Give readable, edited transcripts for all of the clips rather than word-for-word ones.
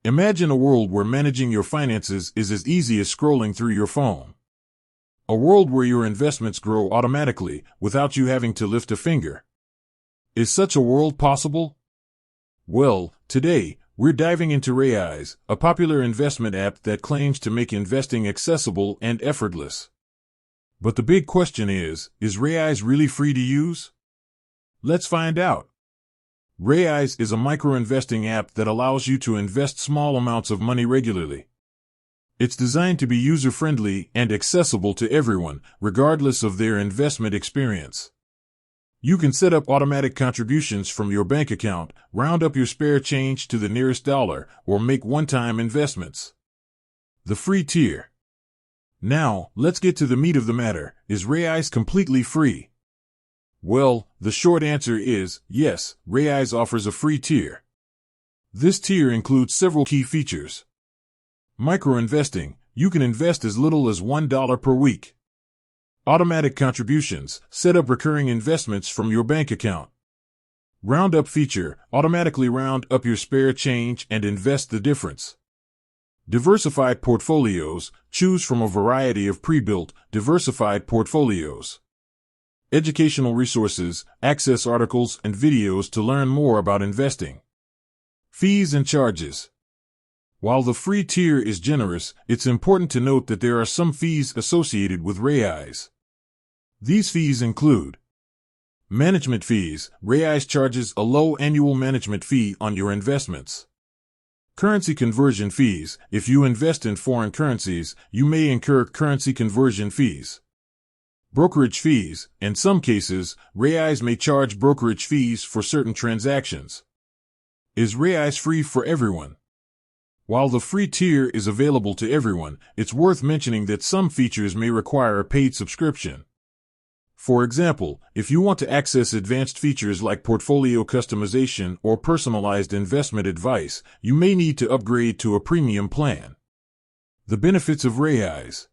Imagine a world where managing your finances is as easy as scrolling through your phone. A world where your investments grow automatically without you having to lift a finger. Is such a world possible? Well, today, we're diving into Raiz, a popular investment app that claims to make investing accessible and effortless. But the big question is Raiz really free to use? Let's find out. Raiz is a micro-investing app that allows you to invest small amounts of money regularly. It's designed to be user-friendly and accessible to everyone, regardless of their investment experience. You can set up automatic contributions from your bank account, round up your spare change to the nearest dollar, or make one-time investments. The free tier. Now, let's get to the meat of the matter. Is Raiz completely free? Well, the short answer is yes, Raiz offers a free tier. This tier includes several key features. Micro-investing, you can invest as little as $1 per week. Automatic contributions, set up recurring investments from your bank account. Roundup feature, automatically round up your spare change and invest the difference. Diversified portfolios, choose from a variety of pre-built, diversified portfolios. Educational resources, access articles and videos to learn more about investing. Fees and charges. While the free tier is generous, it's important to note that there are some fees associated with Raiz. These fees include management fees. Raiz charges a low annual management fee on your investments. Currency conversion fees. If you invest in foreign currencies, you may incur currency conversion fees. Brokerage fees. In some cases, Raiz may charge brokerage fees for certain transactions. Is Raiz free for everyone? While the free tier is available to everyone, it's worth mentioning that some features may require a paid subscription. For example, if you want to access advanced features like portfolio customization or personalized investment advice, you may need to upgrade to a premium plan. The benefits of Raiz.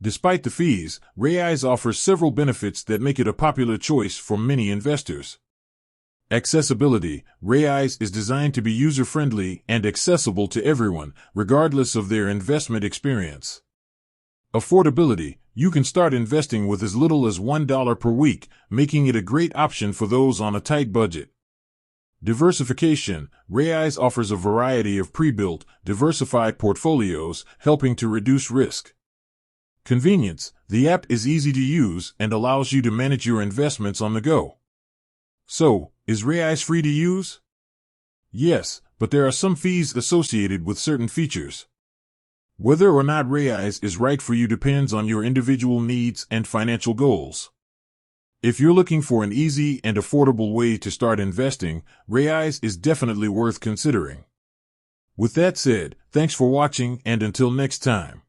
Despite the fees, Raiz offers several benefits that make it a popular choice for many investors. Accessibility. Raiz is designed to be user-friendly and accessible to everyone, regardless of their investment experience. Affordability. You can start investing with as little as $1 per week, making it a great option for those on a tight budget. Diversification. Raiz offers a variety of pre-built, diversified portfolios, helping to reduce risk. Convenience. The app is easy to use and allows you to manage your investments on the go. So, is Raiz free to use? Yes, but there are some fees associated with certain features. Whether or not Raiz is right for you depends on your individual needs and financial goals. If you're looking for an easy and affordable way to start investing, Raiz is definitely worth considering. With that said, thanks for watching and until next time.